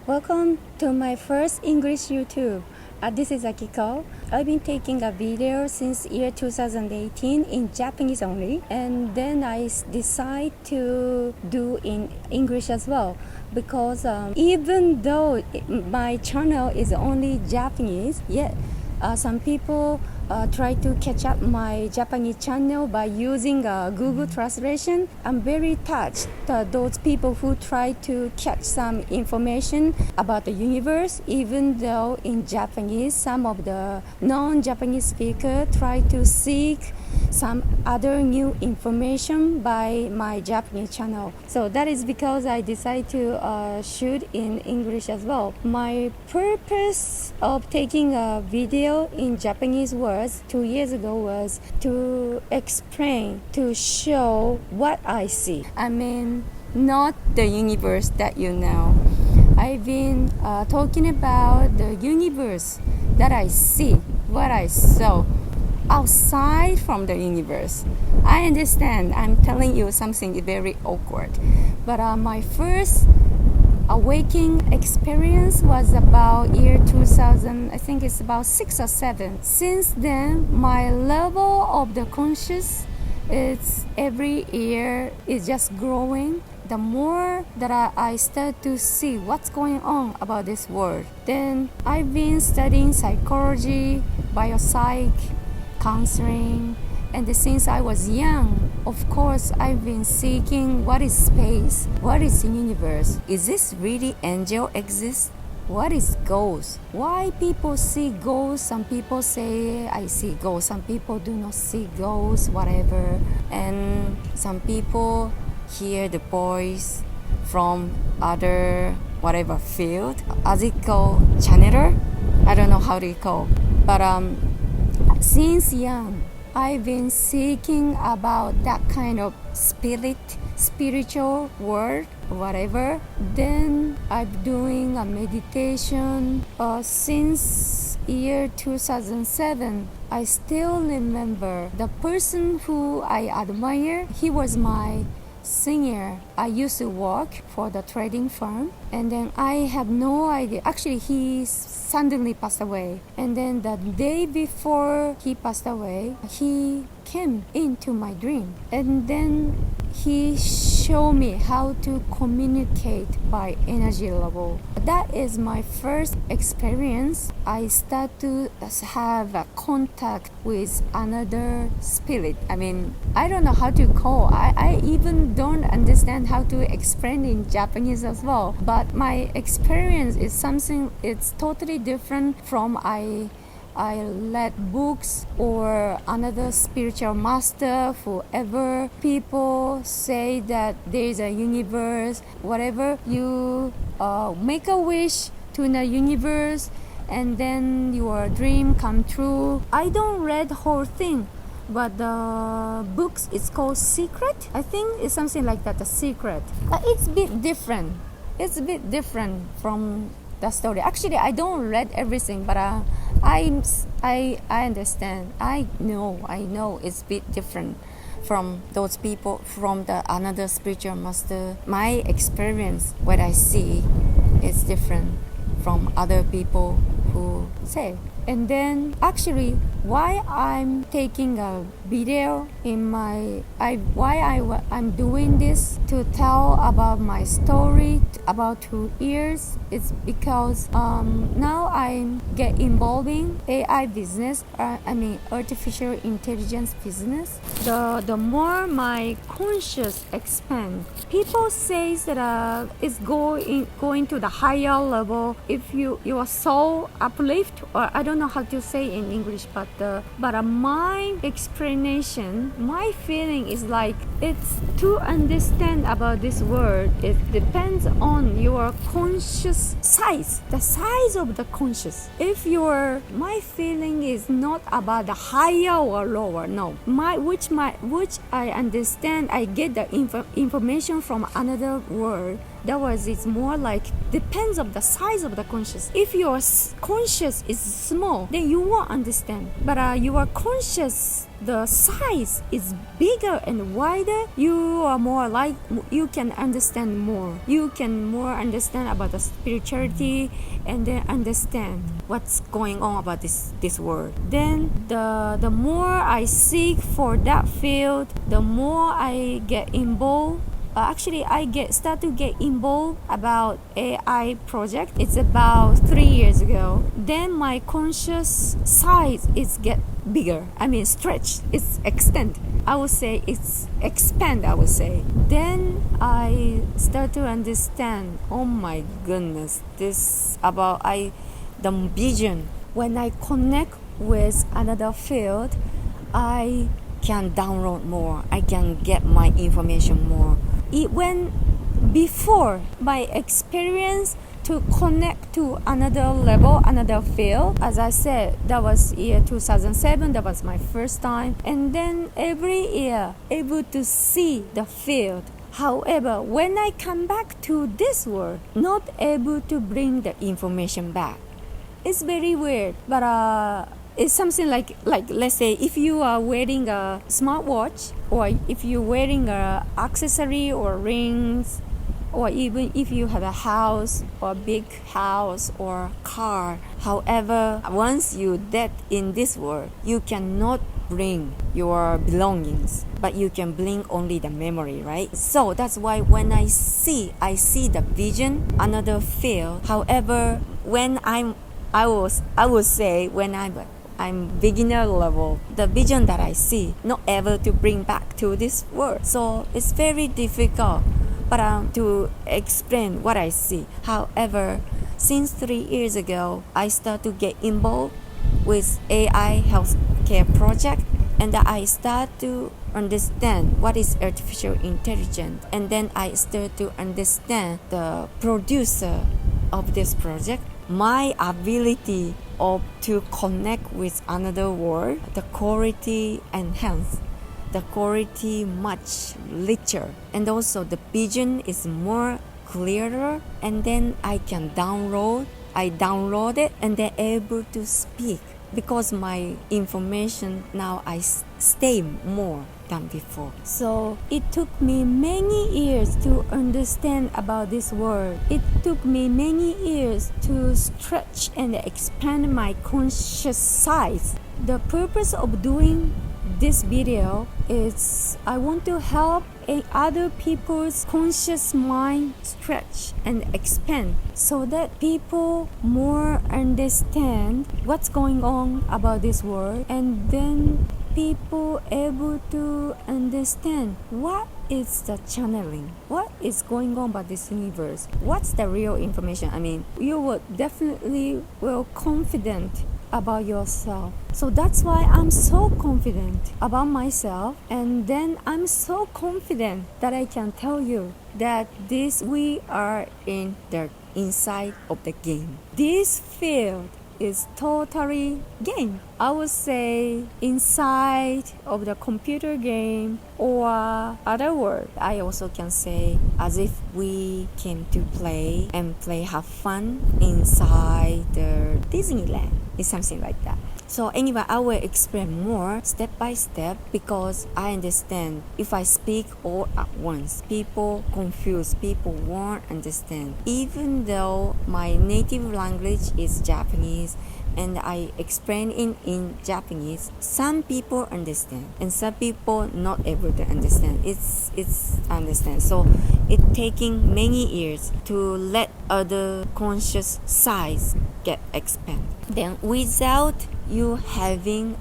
Welcome to my first English YouTube. This is Akiko. I've been taking a video since year 2018 in Japanese only, and then I decide to do in English as well because even though my channel is only Japanese, yet some people try to catch up my Japanese channel by using Google Translation. I'm very touched those people who try to catch some information about the universe, even though in Japanese some of the non-Japanese speakers try to seek some other new information by my Japanese channel. So that is because I decided to shoot in English as well. My purpose of taking a video in Japanese was 2 years ago was to explain, to show what I see. I mean, not the universe that you know. I've been talking about the universe that I see, what I saw outside from the universe. I understand I'm telling you something very awkward, but my first awakening experience was about year 2000. I think it's about 6 or 7. Since then, my level of the conscious is every year is just growing. The more that I start to see what's going on about this world, then I've been studying psychology, biopsych, counseling, and since I was young, of course, I've been seeking what is space, what is the universe. Is this really angel exist? What is ghost? Why people see ghosts? Some people say I see ghosts. Some people do not see ghosts, whatever. And some people hear the voice from other whatever field. As it called channeler? I don't know how to call. But since young, I've been seeking about that kind of spiritual world, whatever. Then I'm doing a meditation since year 2007. I still remember the person who I admire. He was my senior. I used to work for the trading firm, and then I have no idea. Actually, he suddenly passed away, and then the day before he passed away, he came into my dream, and then he showed me how to communicate by energy level. That is my first experience. I start to have a contact with another spirit. I mean, I don't know how to call. I even don't understand how to explain in Japanese as well. But my experience is something, it's totally different from I read books or another spiritual master, whoever. People say that there is a universe, whatever. You make a wish to the universe, and then your dream come true. I don't read the whole thing, but the books is called Secret. I think it's something like that, The Secret. It's a bit different. It's a bit different from the story. Actually, I don't read everything, but I understand. I know it's a bit different from those people, from the another spiritual master. My experience, what I see, is different from other people who say. And then actually, why I'm taking a video in I'm doing this to tell about my story about 2 years. It's because now I get involved in AI business. Artificial intelligence business. The more my conscious expand, people say that it's going to the higher level. If your soul uplift, or I don't know how to say in English, but my explanation, my feeling is like it's to understand about this world. It depends on your conscious size, the size of the conscious. If my feeling is not about the higher or lower, no. Which I understand. I get the information from another world. That was it's more like depends of the size of the conscious. If your conscious is small, then you won't understand. But your conscious, the size is bigger and wider, you are more like you can understand more. You can more understand about the spirituality and then understand what's going on about this world. Then the more I seek for that field, the more I get involved. Actually, I start to get involved about AI project. It's about 3 years ago. Then my conscious size is get bigger. I mean, stretch. It's extend. I would say it's expand. I would say. Then I start to understand. Oh my goodness, this about the vision. When I connect with another field, I can download more. I can get my information more. When before my experience to connect to another level, another field, as I said, that was year 2007. That was my first time, and then every year able to see the field. However, when I come back to this world, not able to bring the information back. It's very weird, but it's something like let's say if you are wearing a smartwatch, or if you're wearing a accessory or rings, or even if you have a house or a big house or car. However, once you dead in this world, you cannot bring your belongings, but you can bring only the memory, right? So that's why when I see the vision, another field. However, when I would say when I'm beginner level, the vision that I see, not able to bring back to this world. So it's very difficult to explain what I see. However, since 3 years ago, I start to get involved with AI healthcare project, and I start to understand what is artificial intelligence, and then I start to understand the producer of this project, my ability to connect with another world, the quality enhanced, the quality much richer, and also the vision is more clearer, and then I download it and then able to speak, because my information now I stay more than before. So it took me many years to understand about this world. It took me many years to stretch and expand my conscious size. The purpose of doing this video is I want to help other people's conscious mind stretch and expand, so that people more understand what's going on about this world, and then people able to understand what is the channeling, what is going on about this universe, what's the real information. I mean, you would definitely will confident about yourself. So that's why I'm so confident about myself, and then I'm so confident that I can tell you that we are in the inside of the game. This field is totally game. I would say inside of the computer game or other word. I also can say as if we came to play have fun inside the Disneyland. It's something like that. So anyway, I will explain more step by step, because I understand if I speak all at once, people confuse, people won't understand. Even though my native language is Japanese and I explain in Japanese, some people understand and some people not able to understand. It's understand. So it taking many years to let other conscious size get expand. Then without you having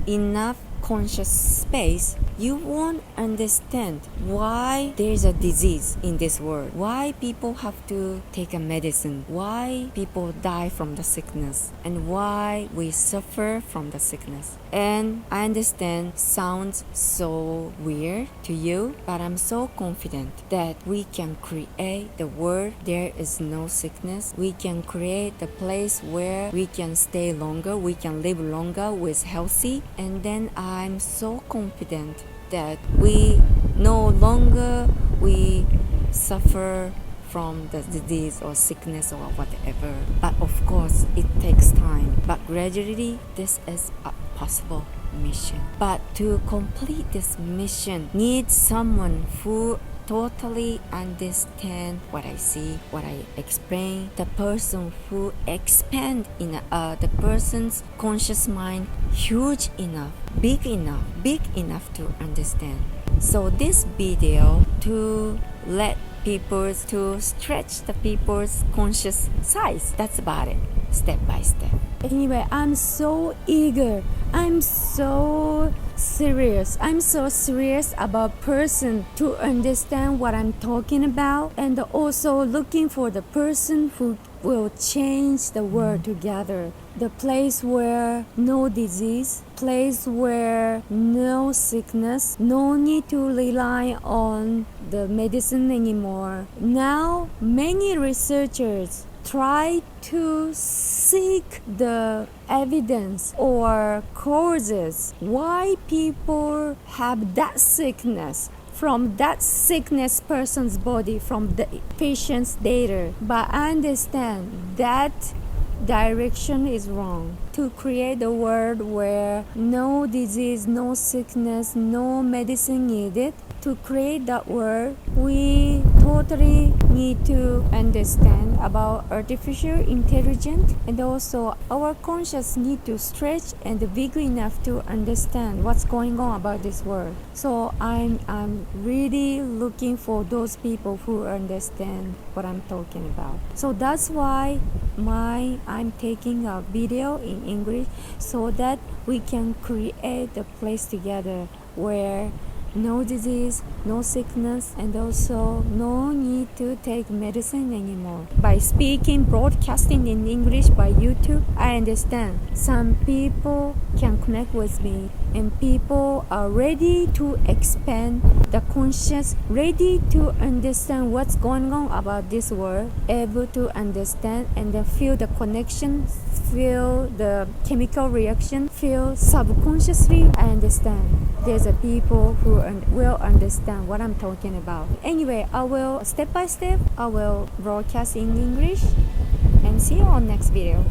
enough conscious space, you won't understand why there's a disease in this world, why people have to take a medicine, why people die from the sickness, and why we suffer from the sickness. And I understand sounds so weird to you, but I'm so confident that we can create the world there is no sickness. We can create the place where we can stay longer, we can live longer with healthy, and then I'm so confident that we no longer we suffer from the disease or sickness or whatever. But of course, it takes time. But gradually, this is a possible mission. But to complete this mission needs someone who totally understand what I see, what I explain, the person who expand in the person's conscious mind huge enough, big enough to understand. So this video to let people to stretch the people's conscious size. That's about it, step by step. Anyway, I'm so eager. I'm so serious about person to understand what I'm talking about, and also looking for the person who will change the world together. The place where no disease, place where no sickness, no need to rely on the medicine anymore. Now, many researchers try to seek the evidence or causes why people have that sickness from that sickness person's body, from the patient's data. But I understand that direction is wrong. To create a world where no disease, no sickness, no medicine needed, to create that world, we totally need to understand about artificial intelligence, and also our conscious need to stretch and big enough to understand what's going on about this world. So I'm really looking for those people who understand what I'm talking about. So that's why I'm taking a video in English, so that we can create a place together where no disease, no sickness, and also no need to take medicine anymore. By speaking, broadcasting in English by YouTube, I understand some people can connect with me, and people are ready to expand the conscious, ready to understand what's going on about this world, able to understand and then feel the connection, feel the chemical reaction, feel subconsciously. I understand there's a people who will understand what I'm talking about. Anyway, I will step by step, I will broadcast in English, and see you on next video.